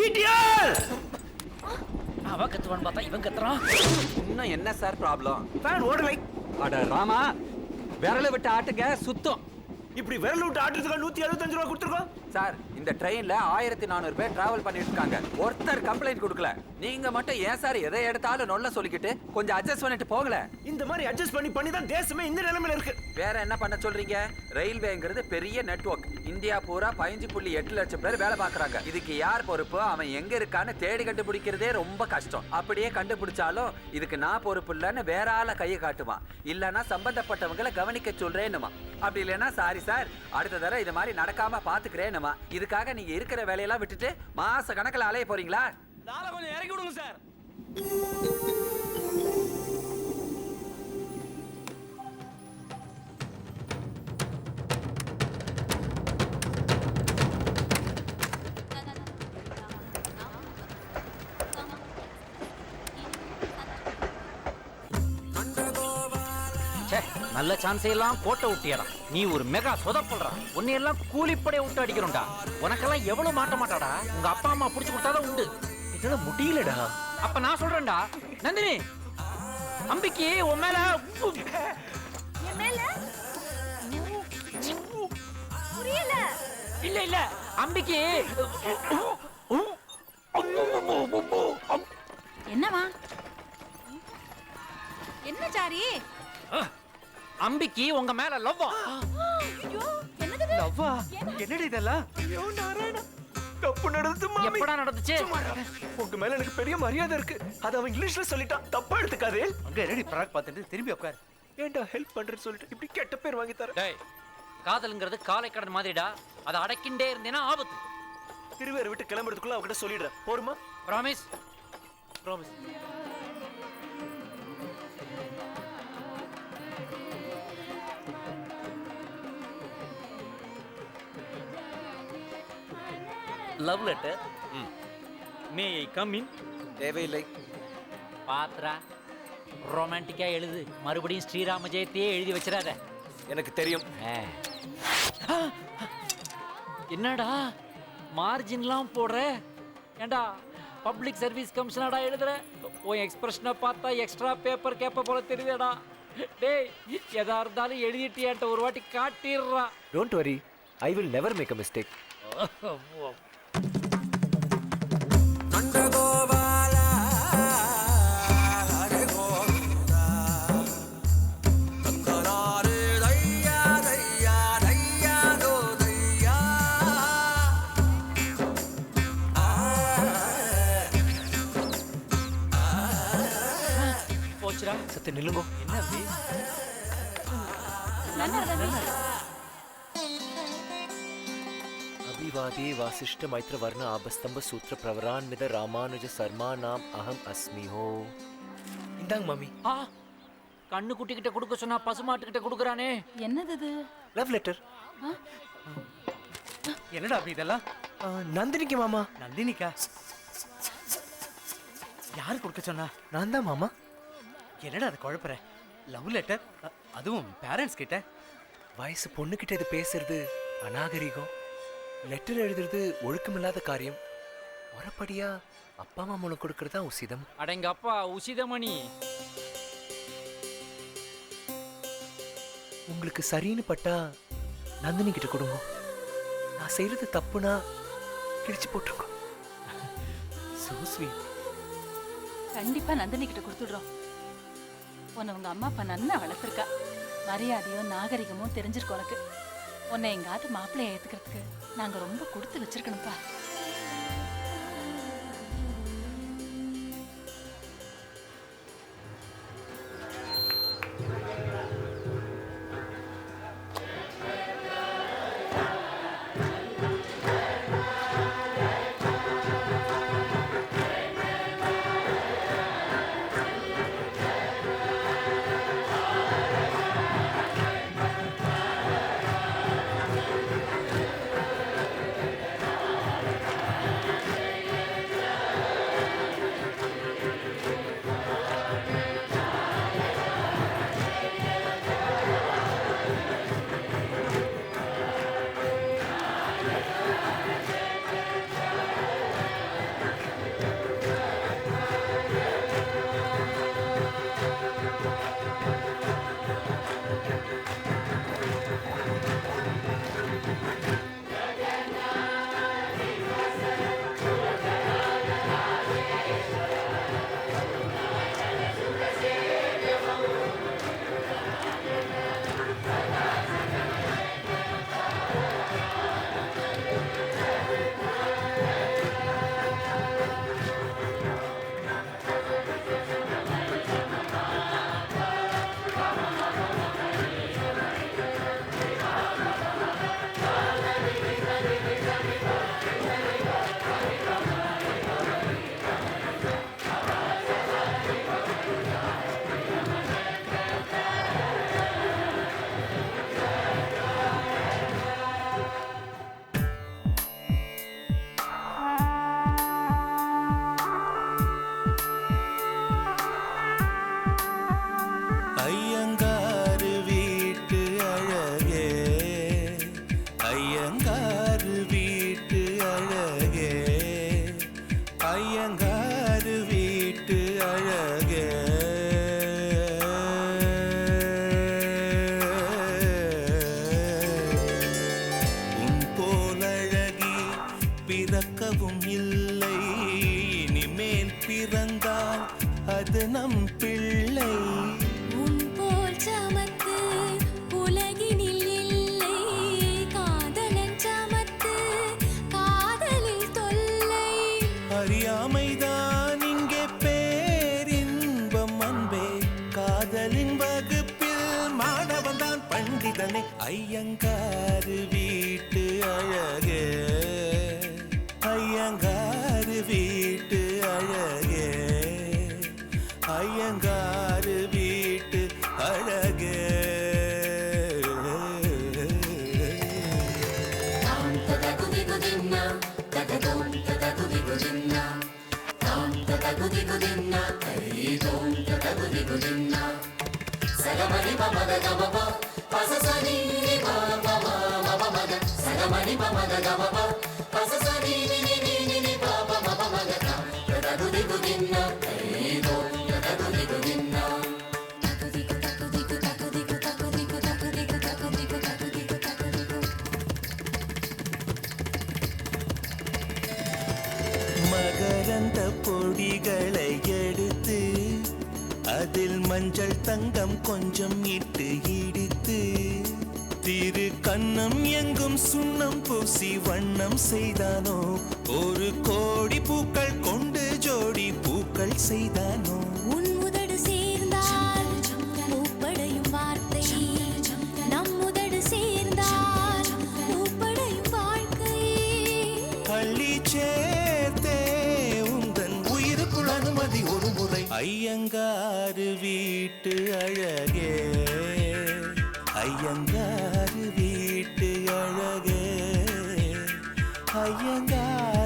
TTR அவன் கத்துவான்னு பார்த்தா இவன் கத்துறான். இன்னும் என்ன சார் ப்ராப்ளம்? ஃபேன் ஓடலை. அட ராமா, விரல விட்டு ஆட்டுங்க சுத்தம். இப்படி விரல் விட்டு ஆட்டுறதுக்கு 175 ரூபா கொடுத்துருக்கோம் சார். இந்த ட்ரெயின்ல 1400 பேர் டிராவல் பண்ணிட்டு இருக்காங்க. ஒருத்தர் கம்ப்ளைண்ட் கொடுக்கல. நீங்க மட்டும் ஏன் சார் எதை எடுத்தாலும் நொல்ல சொல்லிக்கிட்டு கொஞ்சம் அட்ஜஸ்ட் பண்ணிட்டு போகல. இந்த மாதிரி அட்ஜஸ்ட் பண்ணி தான் தேசமே இந்த நிலைமையில இருக்கு. வேற என்ன பண்ண சொல்றீங்க? ரயில்வேங்கிறது பெரிய நெட்வொர்க். இந்தியா பூரா 15.8 லட்சம் பேர் வேலை பார்க்கறாங்க. இதுக்கு யார் பொறுப்பு? அவன் எங்க இருக்கான்னு தேடி கண்டுபிடிக்கிறதே ரொம்ப கஷ்டம். அப்படியே கண்டுபிடிச்சாலும் இதுக்கு நான் பொறுப்பு இல்லைன்னு வேற ஆள கையை காட்டுவான். இல்லைன்னா சம்பந்தப்பட்டவங்களை கவனிக்க சொல்றேன்னுமா. அப்படி இல்லைன்னா சாரி சார், அடுத்த தடவை இது மாதிரி நடக்காம பாத்துக்கிறேன்னுமா. இதுக்காக நீங்க இருக்கிற வேலையெல்லாம் விட்டுட்டு மாச கணக்கில் அலைய போறீங்களா? கொஞ்சம் இறக்கி விடுங்க சார். நல்ல சான்ஸ் எல்லாம் கோட்டை விட்டியடா. நீ ஒரு மெகா சொதப்பல்றா. உன்னையெல்லாம் கூலிப்படைய விட்டு அடிக்கிறோம்டா. உனக்கெல்லாம் எவ்வளவு மாட்ட மாட்டாடா. உங்க அப்பா அம்மா புடிச்சு கொடுத்தாதான் உண்டு. இதெல்லாம் முடியலடா. அப்ப நான் சொல்றேன்டா நந்தினி, அம்பிக்கு உன் மேல புரியல. இல்ல இல்ல அம்பிக்கு என்னவா? என்ன சாரி? அம்பிக்கு உங்க மேல லவ்வா. ஐயோ, என்னது இது? லவ்வா? என்னடி இதெல்லாம்? ஐயோ நாராயணா, தப்பு நடந்துச்சு மாமி. எப்படா நடந்துச்சு? உங்க மேல எனக்கு பெரிய மரியாதை இருக்கு. அது அவன் இங்கிலீஷ்ல சொல்லிட்டான், தப்பா எடுத்துக்காதே. அங்க ரெடி பிராக் பார்த்துட்டு திரும்பி உட்கார். ஏன்டா ஹெல்ப் பண்றேன்னு சொல்லிட்டு இப்படி கெட்ட பேர் வாங்கி தர? டேய், காதல்ங்கிறது காலை கடன் மாதிரிடா. அதை அடக்கிண்டே இருந்தேன்னா ஆபத்து. திருவேற விட்டு கிளம்புறதுக்குள்ள அவகிட்ட சொல்லிடுறேன். போருமா? Promise? Promise. Love letter. May I come in? தேவையில்லை. பாத்ரா, ரொமான்டிக்கா எழுது. மறுபடியும் ஸ்ரீராம ஜெயத்தையே எழுதி வச்சிடாத. எனக்கு தெரியும். என்னடா மார்ஜின்லாம் போடுற? ஏண்டா பப்ளிக் சர்வீஸ் கமிஷனடா எழுதுற? உன் எக்ஸ்பிரஷனை பார்த்தா எக்ஸ்ட்ரா பேப்பர் கேப்ப போல தெரியுதேடா. டேய், எதா இருந்தாலும் எழுதிட்டு என்கிட்ட ஒரு வாட்டி காட்டிடுறா. Don't worry, I will never make a mistake. போச்சுடா. சத்து நில்லுங்கோ. என்ன அப்படி? अभिवादी वासिष्ठ मैत्र वर्ण आबस्तंभ सूत्र प्रवरान्वित रामानुज शर्मा नाम अहम अस्मि हो. இந்தாங்க மாமி. கண்ணு குட்டிக்கிட்ட கொடுக்க சொன்னா பசுமாட்டுக்கிட்ட கொடுக்குறானே. என்னது இது? Love letter. என்னடா அப்படி இதெல்லாம்? நந்தினிக்கு மாமா. நந்தினிக்கா? யாரு கொடுக்க சொன்னா? நான் தான் மாமா. என்னடா அது குழப்பற? லவ் லெட்டர், அதுவும் பேரண்ட்ஸ் கிட்ட. வயசு பொண்ணுகிட்ட இது பேசுறது அநாகரிகம். லெட்டர் எழுதுறது ஒழுக்கமில்லாத காரியம். முறைப்படியா அப்பா அம்மா மூலம் கொடுக்கறதா உசிதம். அடங்க அப்பா, உசிதமணி. உங்களுக்கு சரின்னு பட்டா நந்தினி கிட்ட கொடுங்க. நான் செய்யறது தப்புனா கிழிச்சு போட்டுருக்கோம். So sweet. கண்டிப்பா நந்தினி கிட்ட கொடுத்துடுறோம். உன்னை உங்க அம்மா அப்பா நன்னா வளர்த்துருக்கா. மரியாதையும் நாகரிகமும் தெரிஞ்சிருக்கு உனக்கு. உன்னை எங்காவது மாப்பிள்ளைய ஏத்துக்கிறதுக்கு நாங்க ரொம்ப கொடுத்து வச்சிருக்கணும்ப்பா. நம் பிள்ளை. உன் போல் சமத்து உலகினில் இல்லை, காதலன் சமத்து காதலில் தொல்லை. அறியாமைதான் இங்கே பேரின்பம் அன்பே, காதலின் வகுப்பில் மாணவன் தான் பண்டிதனே. ஐயங்காரு வீட்டு அழகே, ஐயங்காரு வீட்டு அழகே, ஐயங்காரு வீட்டு அழகே. மகரந்த பொடிகளை எடுத்து அதில் மஞ்சள் தங்கம் கொஞ்சம் இட்டு இடித்து, திரு கண்ணம் எங்கும் சுண்ணம் பூசி வண்ணம் செய்தானோ, ஒரு கோடி பூக்கள் கொண்டு ஜோடி பூக்கள் செய்தானோ. உன் உதடு சேர்ந்தால் பூப்படையும் வார்த்தை, நம் உதடு சேர்ந்தால் பூப்படையும் வாழ்க்கை. பள்ளி சேர்த்தே உந்தன் உயிருக்குள் அனுமதி ஒரு முறை. ஐயங்காரு வீட்டு அழகே, ஐயங்காரு வீட்டு அழகே, ஐயங்காரு